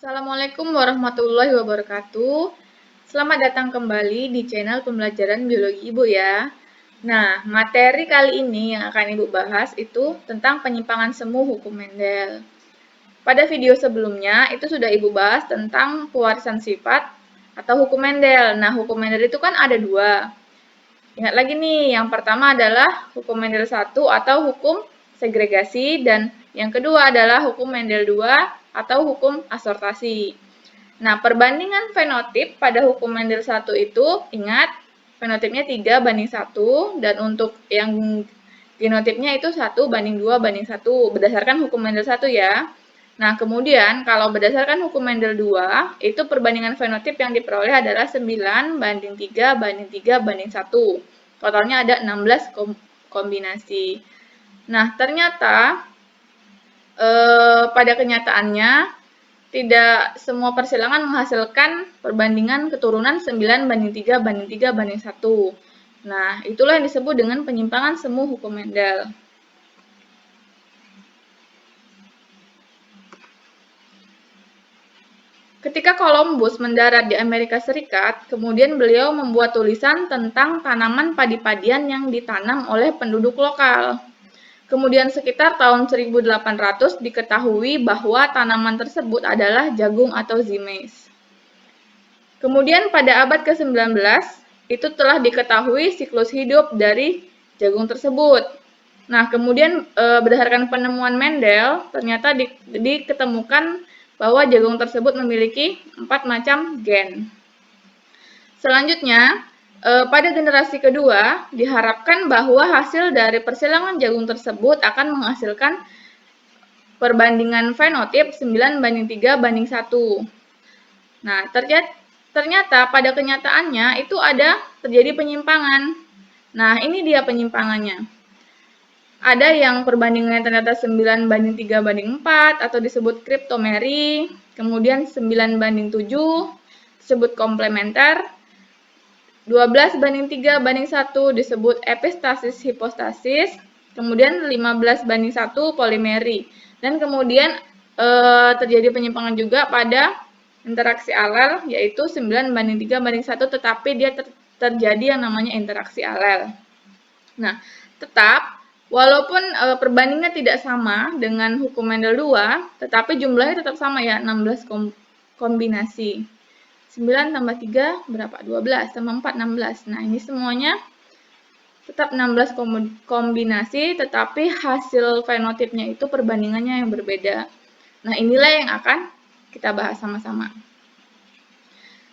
Assalamualaikum warahmatullahi wabarakatuh. Selamat datang kembali di channel pembelajaran biologi Ibu ya. Nah, materi kali ini yang akan Ibu bahas itu tentang penyimpangan semu hukum Mendel. Pada video sebelumnya itu sudah Ibu bahas tentang pewarisan sifat atau hukum Mendel. Nah, hukum Mendel itu kan ada dua. Ingat lagi nih, yang pertama adalah hukum Mendel 1 atau hukum segregasi, dan yang kedua adalah hukum Mendel 2 atau hukum asortasi. Nah, perbandingan fenotip pada hukum Mendel 1 itu, ingat, fenotipnya 3:1, dan untuk yang genotipnya itu 1:2:1, berdasarkan hukum Mendel 1 ya. Nah, kemudian kalau berdasarkan hukum Mendel 2, itu perbandingan fenotip yang diperoleh adalah 9:3:3:1. Totalnya ada 16 kombinasi. Nah, ternyata pada kenyataannya tidak semua persilangan menghasilkan perbandingan keturunan 9:3:3:1. Nah, itulah yang disebut dengan penyimpangan semu hukum Mendel. Ketika Columbus mendarat di Amerika Serikat, kemudian beliau membuat tulisan tentang tanaman padi-padian yang ditanam oleh penduduk lokal. Kemudian sekitar tahun 1800 diketahui bahwa tanaman tersebut adalah jagung atau zimes. Kemudian pada abad ke-19, itu telah diketahui siklus hidup dari jagung tersebut. Nah, kemudian berdasarkan penemuan Mendel, ternyata diketemukan bahwa jagung tersebut memiliki 4 macam gen. Selanjutnya, pada generasi kedua, diharapkan bahwa hasil dari persilangan jagung tersebut akan menghasilkan perbandingan fenotip 9:3:1. Nah, ternyata pada kenyataannya itu terjadi penyimpangan. Nah, ini dia penyimpangannya. Ada yang perbandingannya ternyata 9:3:4 atau disebut kriptomeri, kemudian 9:7 disebut komplementer, 12:3:1 disebut epistasis hipostasis, kemudian 15:1 polimeri. Dan kemudian terjadi penyimpangan juga pada interaksi alel, yaitu 9:3:1, tetapi dia terjadi yang namanya interaksi alel. Nah, tetap walaupun perbandingannya tidak sama dengan hukum Mendel 2, tetapi jumlahnya tetap sama ya, 16 kombinasi. 9 tambah 3 berapa? 12, tambah 4, 16. Nah, ini semuanya tetap 16 kombinasi, tetapi hasil fenotipnya itu perbandingannya yang berbeda. Nah, inilah yang akan kita bahas sama-sama.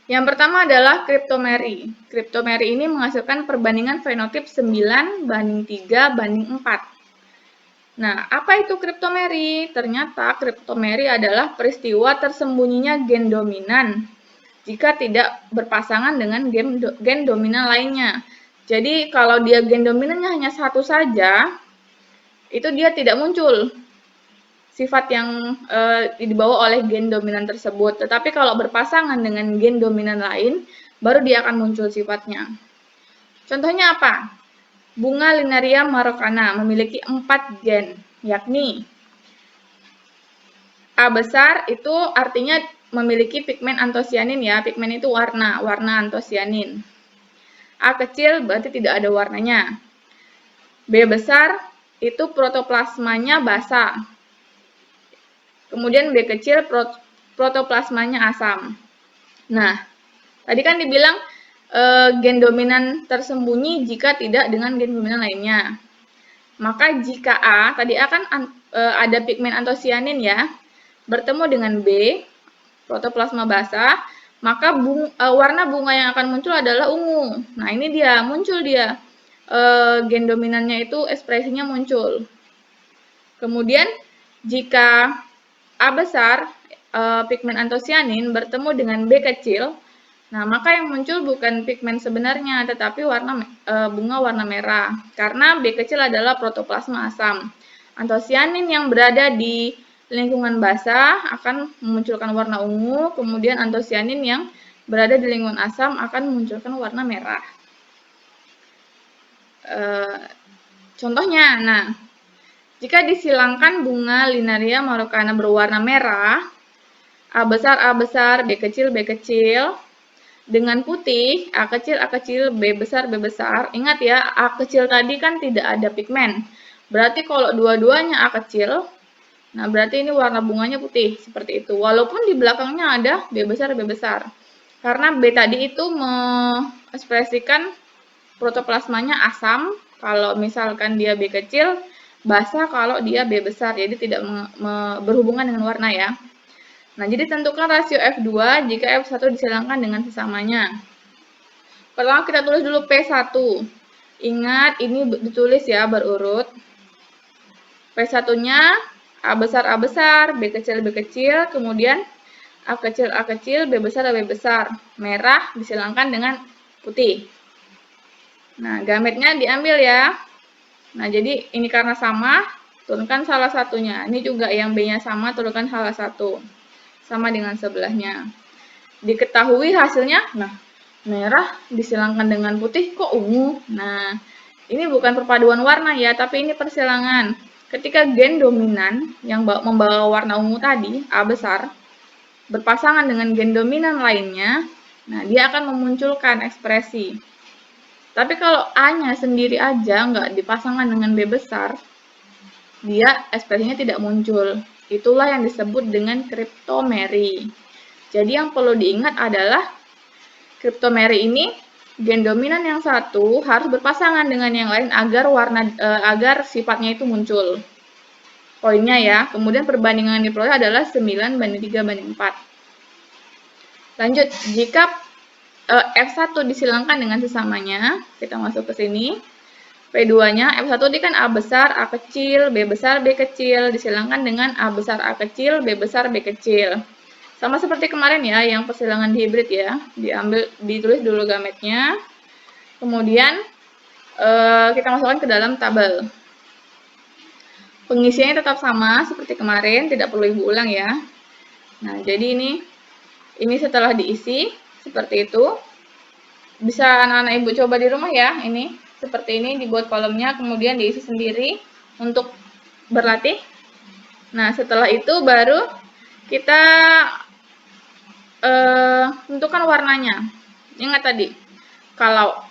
Yang pertama adalah kriptomeri. Kriptomeri ini menghasilkan perbandingan fenotip 9:3:4. Nah, apa itu kriptomeri? Ternyata kriptomeri adalah peristiwa tersembunyinya gen dominan jika tidak berpasangan dengan gen dominan lainnya. Jadi, kalau dia gen dominannya hanya satu saja, itu dia tidak muncul sifat yang dibawa oleh gen dominan tersebut. Tetapi kalau berpasangan dengan gen dominan lain, baru dia akan muncul sifatnya. Contohnya apa? Bunga Linaria marocana memiliki 4 gen, yakni A besar itu artinya memiliki pigmen antosianin ya. Pigmen itu warna antosianin. A kecil berarti tidak ada warnanya. B besar itu protoplasmanya basah. Kemudian B kecil protoplasmanya asam. Nah, tadi kan dibilang gen dominan tersembunyi jika tidak dengan gen dominan lainnya. Maka jika A, tadi A kan ada pigmen antosianin ya, bertemu dengan B, protoplasma basah, maka warna bunga yang akan muncul adalah ungu. Nah, ini dia, muncul dia. Gen dominannya itu ekspresinya muncul. Kemudian, jika A besar, pigmen antosianin bertemu dengan B kecil, nah maka yang muncul bukan pigmen sebenarnya, tetapi bunga warna merah. Karena B kecil adalah protoplasma asam. Antosianin yang berada di lingkungan basah akan memunculkan warna ungu, kemudian antosianin yang berada di lingkungan asam akan memunculkan warna merah. Contohnya, nah, jika disilangkan bunga Linaria marocana berwarna merah, A besar, B kecil, B kecil. Dengan putih, A kecil, B besar, B besar. Ingat ya, A kecil tadi kan tidak ada pigmen. Berarti kalau dua-duanya A kecil, nah berarti ini warna bunganya putih, seperti itu. Walaupun di belakangnya ada B besar, B besar. Karena B tadi itu mengekspresikan protoplasmanya asam, kalau misalkan dia B kecil, basa kalau dia B besar, jadi tidak berhubungan dengan warna ya. Nah, jadi tentukan rasio F2 jika F1 disilangkan dengan sesamanya. Pertama kita tulis dulu P1. Ingat, ini ditulis ya berurut. P1-nya A besar, B kecil, kemudian A kecil, B besar, B besar. Merah disilangkan dengan putih. Nah, gametnya diambil ya. Nah, jadi ini karena sama, turunkan salah satunya. Ini juga yang B-nya sama, turunkan salah satu. Sama dengan sebelahnya. Diketahui hasilnya, nah merah disilangkan dengan putih kok ungu. Nah, ini bukan perpaduan warna ya, tapi ini persilangan. Ketika gen dominan yang membawa warna ungu tadi, A besar, berpasangan dengan gen dominan lainnya, nah dia akan memunculkan ekspresi. Tapi kalau A-nya sendiri aja nggak dipasangkan dengan B besar, dia ekspresinya tidak muncul. Itulah yang disebut dengan kriptomeri. Jadi yang perlu diingat adalah kriptomeri ini gen dominan yang satu harus berpasangan dengan yang lain agar sifatnya itu muncul. Poinnya ya. Kemudian perbandingan yang diperoleh adalah 9:3:4. Lanjut, jika F1 disilangkan dengan sesamanya, kita masuk ke sini. P2-nya F1 ini kan A besar, A kecil, B besar, B kecil, disilangkan dengan A besar, A kecil, B besar, B kecil. Sama seperti kemarin ya, yang persilangan hibrid ya. Ditulis dulu gametnya. Kemudian kita masukkan ke dalam tabel. Pengisiannya tetap sama seperti kemarin, tidak perlu Ibu ulang ya. Nah, jadi ini setelah diisi seperti itu. Bisa anak-anak Ibu coba di rumah ya, ini. Seperti ini dibuat kolomnya, kemudian diisi sendiri untuk berlatih. Nah, setelah itu baru kita tentukan warnanya. Ingat tadi, kalau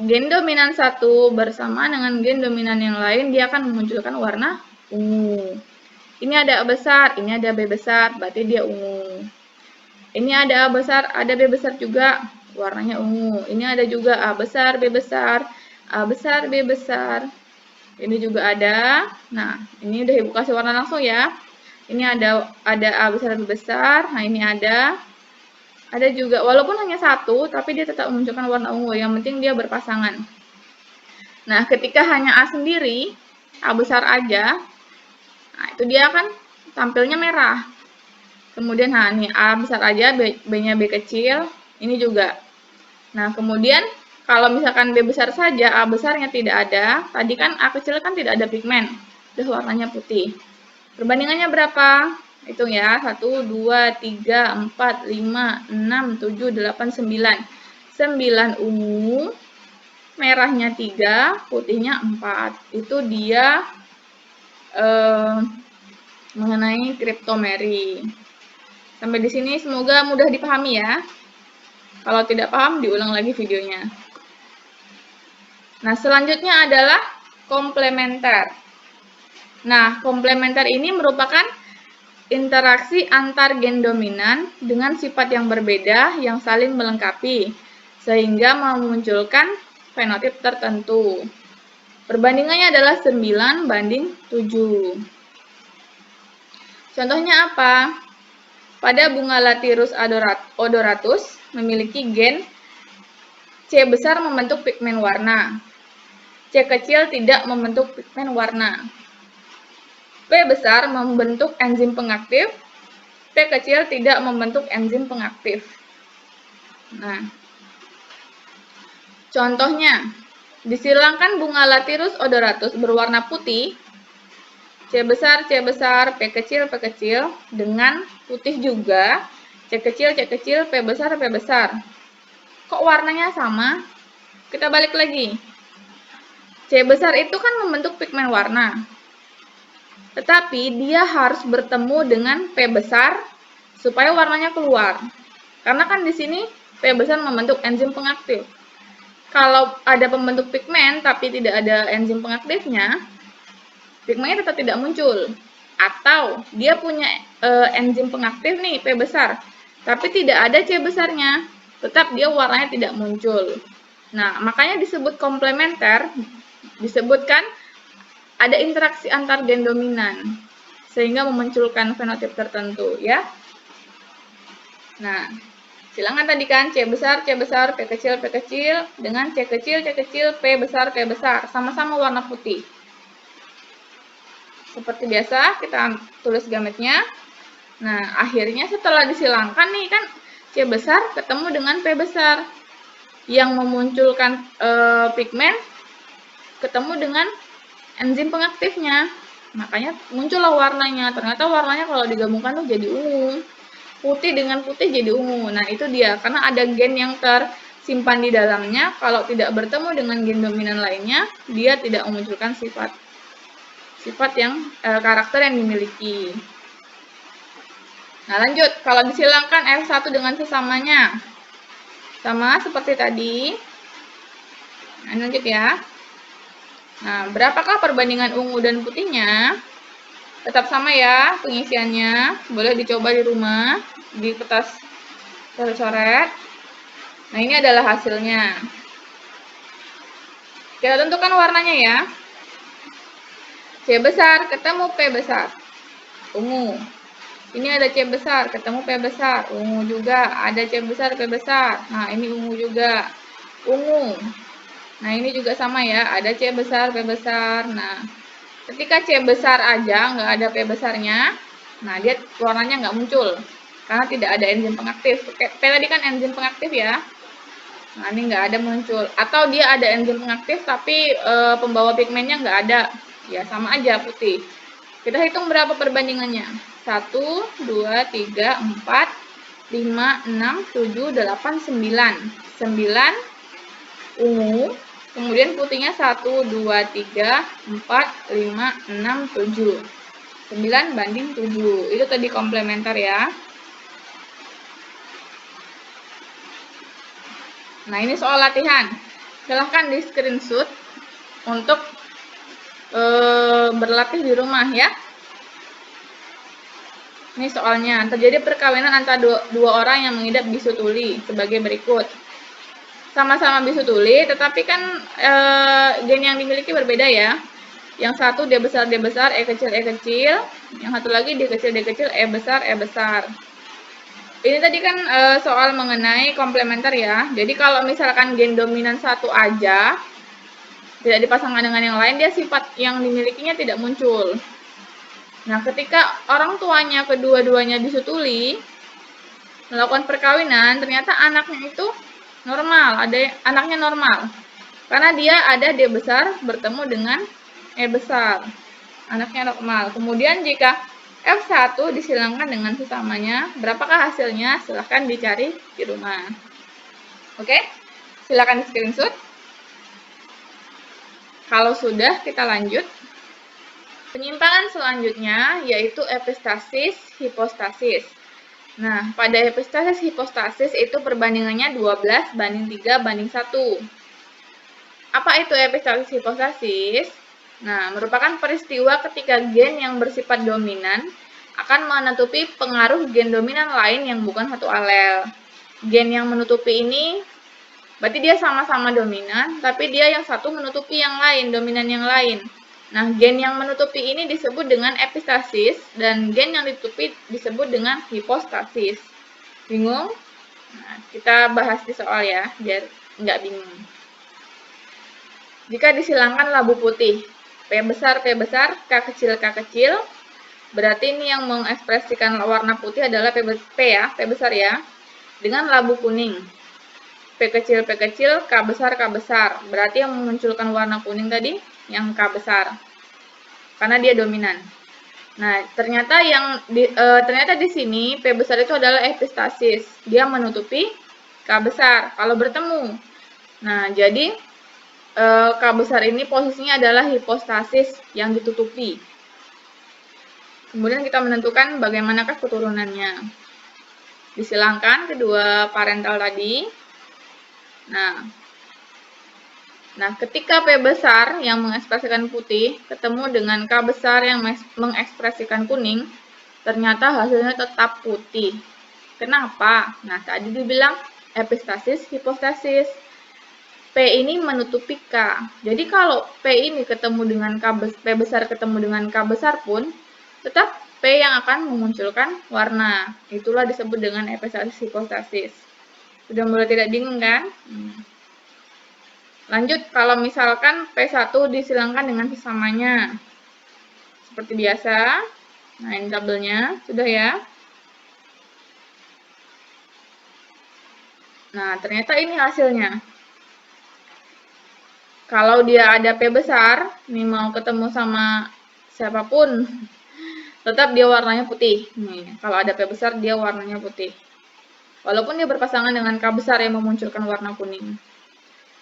gen dominan satu bersama dengan gen dominan yang lain, dia akan memunculkan warna ungu. Ini ada A besar, ini ada B besar, berarti dia ungu. Ini ada A besar, ada B besar juga, warnanya ungu. Ini ada juga A besar, B besar, A besar, B besar. Ini juga ada. Nah, ini udah Ibu kasih warna langsung ya. Ini ada A besar, B besar. Nah, ini ada juga, walaupun hanya satu, tapi dia tetap memunculkan warna ungu. Yang penting dia berpasangan. Nah, ketika hanya A sendiri, A besar aja, nah itu dia kan tampilnya merah. Kemudian, nah ini A besar aja, B-nya B kecil, ini juga. Nah, kemudian kalau misalkan B besar saja, A besarnya tidak ada, tadi kan A kecil kan tidak ada pigmen, udah warnanya putih. Perbandingannya berapa? Hitung ya, 1, 2, 3, 4, 5, 6, 7, 8, 9. 9 ungu, merahnya 3, putihnya 4. Itu dia mengenai kriptomeri. Sampai di sini semoga mudah dipahami ya. Kalau tidak paham, diulang lagi videonya. Nah, selanjutnya adalah komplementer. Nah, komplementer ini merupakan interaksi antar gen dominan dengan sifat yang berbeda yang saling melengkapi, sehingga memunculkan fenotip tertentu. Perbandingannya adalah 9:7. Contohnya apa? Pada bunga Lathyrus odoratus memiliki gen C besar membentuk pigmen warna, C kecil tidak membentuk pigmen warna. P besar membentuk enzim pengaktif, P kecil tidak membentuk enzim pengaktif. Nah, contohnya, disilangkan bunga Lathyrus odoratus berwarna putih, C besar, P kecil, dengan putih juga, C kecil, P besar. Kok warnanya sama? Kita balik lagi. C besar itu kan membentuk pigmen warna. Tetapi dia harus bertemu dengan P besar supaya warnanya keluar. Karena kan di sini P besar membentuk enzim pengaktif. Kalau ada pembentuk pigmen tapi tidak ada enzim pengaktifnya, pigmennya tetap tidak muncul. Atau dia punya enzim pengaktif nih P besar, tapi tidak ada C besarnya, tetap dia warnanya tidak muncul. Nah, makanya disebut komplementer, disebutkan ada interaksi antar gen dominan sehingga memunculkan fenotip tertentu ya. Nah, silangan tadi kan C besar, P kecil dengan C kecil, P besar, sama-sama warna putih. Seperti biasa, kita tulis gametnya. Nah, akhirnya setelah disilangkan nih kan C besar ketemu dengan P besar. Yang memunculkan pigmen ketemu dengan enzim pengaktifnya, makanya muncullah warnanya. Ternyata warnanya kalau digabungkan tuh jadi ungu, putih dengan putih jadi ungu. Nah itu dia, karena ada gen yang tersimpan di dalamnya. Kalau tidak bertemu dengan gen dominan lainnya, dia tidak memunculkan sifat yang karakter yang dimiliki. Nah lanjut, kalau disilangkan F1 dengan sesamanya, sama seperti tadi. Nah lanjut ya. Nah, berapakah perbandingan ungu dan putihnya? Tetap sama ya pengisiannya. Boleh dicoba di rumah, di kertas coret-coret. Nah, ini adalah hasilnya. Kita tentukan warnanya ya. C besar ketemu P besar, ungu. Ini ada C besar ketemu P besar, ungu juga. Ada C besar, P besar. Nah, ini ungu juga, ungu. Nah, ini juga sama ya, ada C besar, P besar. Nah, ketika C besar aja, nggak ada P besarnya, nah dia warnanya nggak muncul, karena tidak ada enzim pengaktif. P tadi kan enzim pengaktif ya, nah ini nggak ada muncul. Atau dia ada enzim pengaktif, tapi pembawa pigmennya nggak ada, ya sama aja putih. Kita hitung berapa perbandingannya, 1, 2, 3, 4, 5, 6, 7, 8, 9. 9 ungu, kemudian putihnya 1, 2, 3, 4, 5, 6, 7. 9 banding 7. Itu tadi komplementer ya. Nah, ini soal latihan. Silahkan di screenshot untuk berlatih di rumah ya. Ini soalnya, terjadi perkawinan antara dua orang yang mengidap bisu tuli sebagai berikut. Sama-sama bisu tuli, tetapi kan gen yang dimiliki berbeda ya. Yang satu D besar, E kecil. Yang satu lagi D kecil, E besar. Ini tadi kan soal mengenai komplementer ya. Jadi kalau misalkan gen dominan satu aja, tidak dipasangkan dengan yang lain, dia sifat yang dimilikinya tidak muncul. Nah, ketika orang tuanya kedua-duanya bisu tuli, melakukan perkawinan, ternyata anaknya itu normal, anaknya normal. Karena dia ada D besar bertemu dengan E besar. Anaknya normal. Kemudian jika F1 disilangkan dengan sesamanya, berapakah hasilnya? Silahkan dicari di rumah. Oke? Silahkan di screenshot. Kalau sudah, kita lanjut. Penyimpangan selanjutnya yaitu epistasis, hipostasis. Nah, pada epistasis, hipostasis itu perbandingannya 12 banding 3 banding 1. Apa itu epistasis, hipostasis? Nah, merupakan peristiwa ketika gen yang bersifat dominan akan menutupi pengaruh gen dominan lain yang bukan satu alel. Gen yang menutupi ini berarti dia sama-sama dominan, tapi dia yang satu menutupi yang lain, dominan yang lain. Nah, gen yang menutupi ini disebut dengan epistasis, dan gen yang ditutupi disebut dengan hipostasis. Bingung? Nah, kita bahas di soal ya, biar nggak bingung. Jika disilangkan labu putih, P besar, K kecil, berarti ini yang mengekspresikan warna putih adalah P besar ya, dengan labu kuning. P kecil, K besar, berarti yang memunculkan warna kuning tadi yang K besar, karena dia dominan. Nah, ternyata ternyata di sini P besar itu adalah epistasis, dia menutupi K besar kalau bertemu. Nah, jadi K besar ini posisinya adalah hipostasis yang ditutupi. Kemudian kita menentukan bagaimanakah keturunannya. Disilangkan kedua parental tadi. Nah, ketika P besar yang mengekspresikan putih ketemu dengan K besar yang mengekspresikan kuning, ternyata hasilnya tetap putih. Kenapa? Nah, tadi dibilang epistasis, hipostasis. P ini menutupi K. Jadi kalau P ini ketemu dengan P besar ketemu dengan K besar pun, tetap P yang akan memunculkan warna. Itulah disebut dengan epistasis, hipostasis. Sudah mulai tidak bingung kan? Lanjut, kalau misalkan P1 disilangkan dengan sesamanya. Seperti biasa. Nah, ini tabelnya. Sudah ya? Nah, ternyata ini hasilnya. Kalau dia ada P besar, nih mau ketemu sama siapapun, tetap dia warnanya putih. Nih, kalau ada P besar, dia warnanya putih. Walaupun dia berpasangan dengan K besar yang memunculkan warna kuning.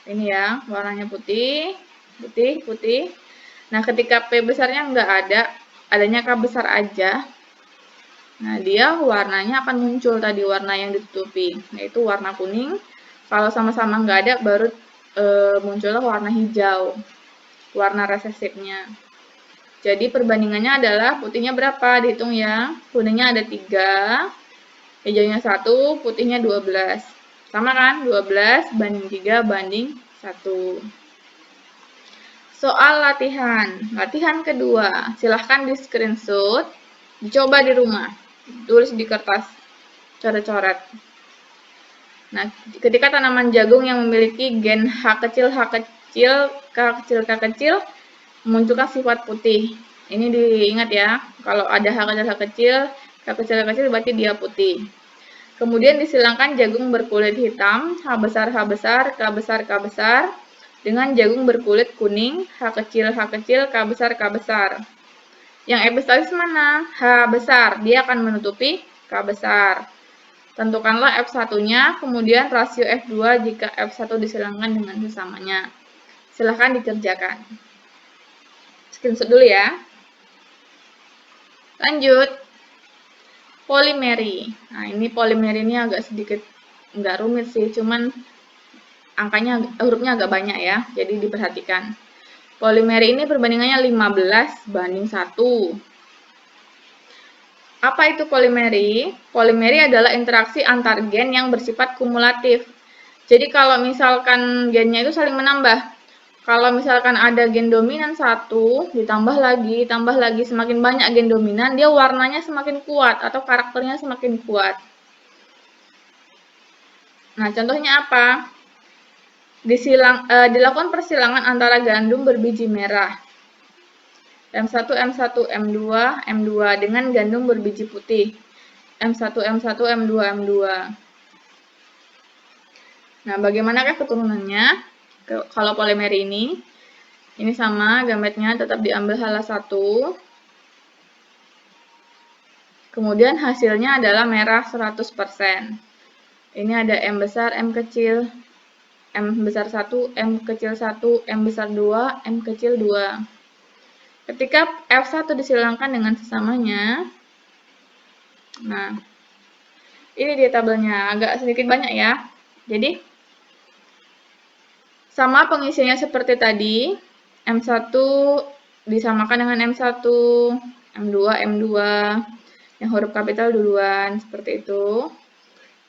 Ini ya, warnanya putih, putih, putih. Nah, ketika P besarnya nggak ada, adanya K besar aja, nah dia warnanya akan muncul tadi warna yang ditutupi, yaitu warna kuning. Kalau sama-sama nggak ada, baru muncullah warna hijau, warna resesifnya. Jadi perbandingannya adalah putihnya berapa, dihitung ya. Kuningnya ada 3, hijaunya 1, putihnya 12. Sama kan? 12 banding 3 banding 1. Soal latihan. Latihan kedua. Silahkan di screenshot, dicoba di rumah. Tulis di kertas, coret-coret. Nah, ketika tanaman jagung yang memiliki gen H kecil, K kecil, memunculkan sifat putih. Ini diingat ya, kalau ada H kecil, K kecil berarti dia putih. Kemudian disilangkan jagung berkulit hitam, H besar, K besar, dengan jagung berkulit kuning, H kecil, K besar. Yang epistasis mana? H besar, dia akan menutupi K besar. Tentukanlah F1-nya, kemudian rasio F2 jika F1 disilangkan dengan sesamanya. Silahkan dikerjakan. Screenshot dulu ya. Lanjut. Polimeri. Nah, ini polimeri ini agak sedikit nggak rumit sih, cuman hurufnya agak banyak ya, jadi diperhatikan. Polimeri ini perbandingannya 15 banding 1. Apa itu polimeri? Polimeri adalah interaksi antar gen yang bersifat kumulatif. Jadi kalau misalkan gennya itu saling menambah. Kalau misalkan ada gen dominan 1, ditambah lagi, semakin banyak gen dominan, dia warnanya semakin kuat atau karakternya semakin kuat. Nah, contohnya apa? Dilakukan persilangan antara gandum berbiji merah. M1, M2 dengan gandum berbiji putih. M1, M2. Nah, bagaimanakah keturunannya? Kalau polimeri ini sama, gametnya tetap diambil salah satu. Kemudian hasilnya adalah merah 100%. Ini ada M besar, M kecil, M besar 1, M kecil 1, M besar 2, M kecil 2. Ketika F1 disilangkan dengan sesamanya, nah, ini dia tabelnya, agak sedikit banyak ya. Jadi, sama pengisiannya seperti tadi, M1 disamakan dengan M1, M2, yang huruf kapital duluan, seperti itu.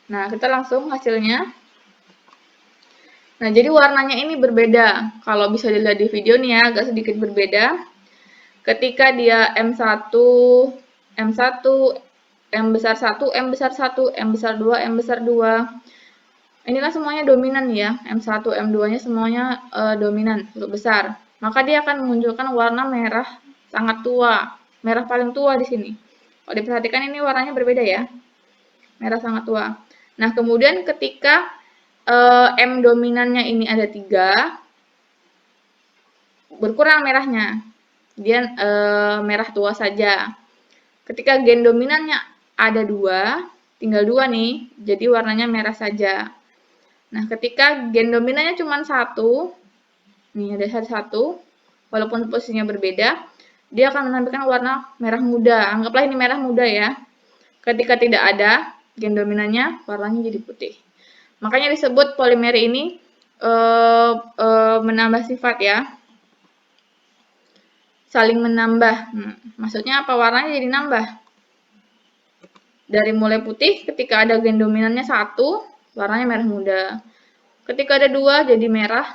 Nah, kita langsung hasilnya. Nah, jadi warnanya ini berbeda. Kalau bisa dilihat di video nih ya, agak sedikit berbeda. Ketika dia M1, M1, M besar 1, M besar 1, M besar 2, M besar 2. Ini kan semuanya dominan ya, M1, M2-nya semuanya dominan, huruf besar. Maka dia akan memunculkan warna merah sangat tua, merah paling tua di sini. Kalau diperhatikan ini warnanya berbeda ya, merah sangat tua. Nah, kemudian ketika M dominannya ini ada 3, berkurang merahnya, dia merah tua saja. Ketika gen dominannya ada 2, tinggal 2 nih, jadi warnanya merah saja. Nah, ketika gen dominannya cuma 1, nih ada 1, walaupun posisinya berbeda, dia akan menampilkan warna merah muda. Anggaplah ini merah muda ya. Ketika tidak ada, gen dominannya warnanya jadi putih. Makanya disebut polimeri ini menambah sifat ya. Saling menambah. Maksudnya apa? Warnanya jadi nambah. Dari mulai putih, ketika ada gen dominannya 1, warnanya merah muda. Ketika ada 2, jadi merah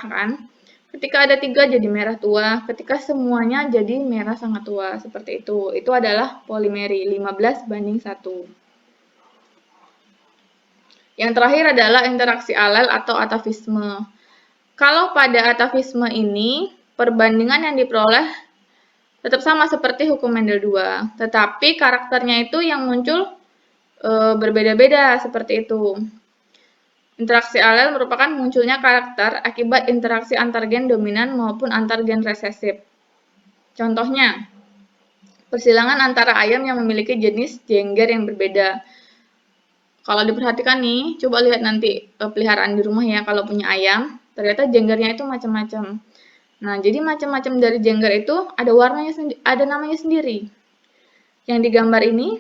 kan. Ketika ada 3, jadi merah tua. Ketika semuanya jadi merah sangat tua. Seperti itu. Itu adalah polimeri 15:1. Yang terakhir adalah interaksi alel atau atavisme. Kalau pada atavisme ini, perbandingan yang diperoleh tetap sama seperti hukum Mendel 2, tetapi karakternya itu yang muncul berbeda-beda seperti itu. Interaksi alel merupakan munculnya karakter akibat interaksi antar gen dominan maupun antar gen resesif. Contohnya, persilangan antara ayam yang memiliki jenis jengger yang berbeda. Kalau diperhatikan nih, coba lihat nanti peliharaan di rumah ya, kalau punya ayam, ternyata jenggernya itu macam-macam. Nah, jadi macam-macam dari jengger itu ada warnanya ada namanya sendiri. Yang digambar ini,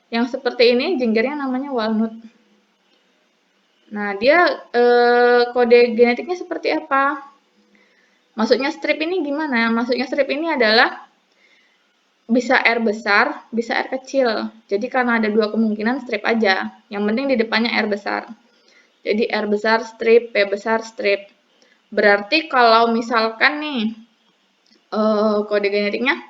yang seperti ini jenggernya namanya walnut. Nah, dia kode genetiknya seperti apa? Maksudnya strip ini gimana? Maksudnya strip ini adalah bisa R besar, bisa R kecil. Jadi karena ada 2 kemungkinan strip aja. Yang penting di depannya R besar. Jadi R besar strip, P besar strip. Berarti kalau misalkan nih kode genetiknya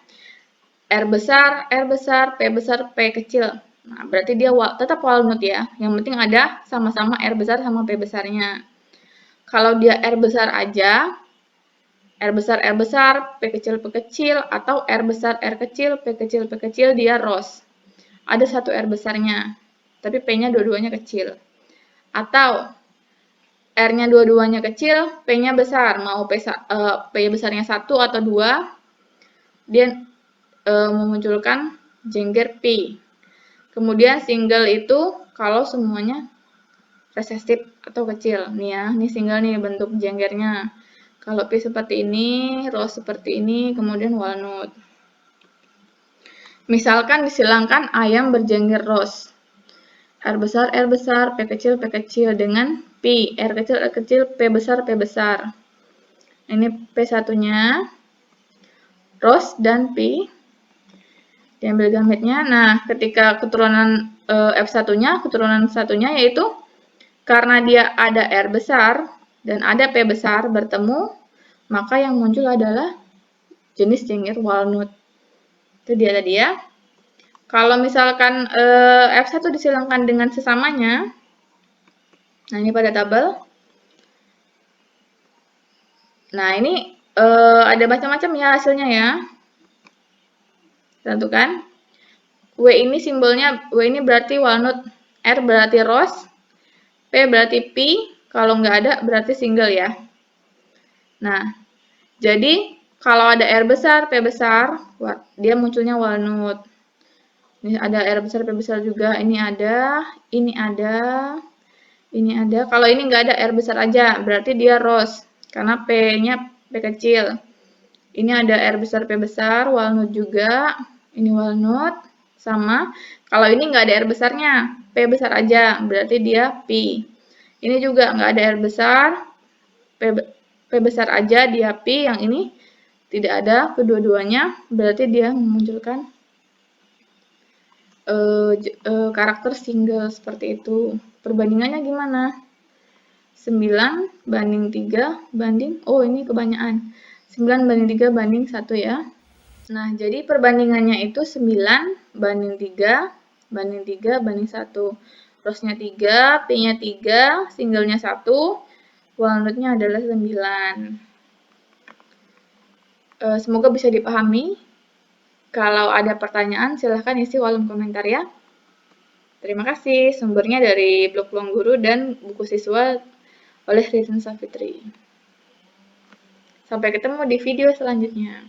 R besar, P besar, P kecil. Nah, berarti dia tetap walnut ya. Yang penting ada sama-sama R besar sama P besarnya. Kalau dia R besar aja, R besar, P kecil, atau R besar, R kecil, P kecil, dia rose. Ada 1 R besarnya, tapi P-nya dua-duanya kecil. Atau R-nya dua-duanya kecil, P-nya besar, mau P besarnya 1 atau 2, dia memunculkan jengger P. Kemudian single itu kalau semuanya resesif atau kecil. Nih ya, ini single nih bentuk jenggernya. Kalau P seperti ini, rose seperti ini, kemudian walnut. Misalkan disilangkan ayam berjengger rose. R besar, P kecil dengan P, R kecil, P besar. Ini P1-nya, rose dan P. Diambil gametnya. Nah, ketika keturunan F1-nya, keturunan satunya yaitu karena dia ada R besar dan ada P besar bertemu, maka yang muncul adalah jenis jengger walnut. Itu dia tadi ya. Kalau misalkan F1 disilangkan dengan sesamanya, nah ini pada tabel. Nah ini ada macam-macam ya hasilnya ya. Tentukan. W ini simbolnya, W ini berarti walnut, R berarti rose, P berarti P, kalau nggak ada berarti single ya. Nah, jadi kalau ada R besar, P besar, dia munculnya walnut. Ini ada R besar, P besar juga. Ini ada, ini ada, ini ada. Kalau ini nggak ada R besar aja, berarti dia rose. Karena P-nya P kecil. Ini ada R besar, P besar, walnut juga. Ini walnut, sama. Kalau ini nggak ada R besarnya, P besar aja, berarti dia P. Ini juga nggak ada R besar, P besar aja, dia P. Yang ini tidak ada kedua-duanya, berarti dia memunculkan karakter single seperti itu. Perbandingannya gimana? 9:3 oh ini kebanyakan. 9:3:1 ya. Nah, jadi perbandingannya itu 9:3:1. Rose-nya 3, P-nya 3, single-nya 1, walnut-nya adalah 9. Semoga bisa dipahami. Kalau ada pertanyaan, silahkan isi kolom komentar ya. Terima kasih. Sumbernya dari blog Peluang Guru dan buku siswa oleh Rizin Safitri. Sampai ketemu di video selanjutnya.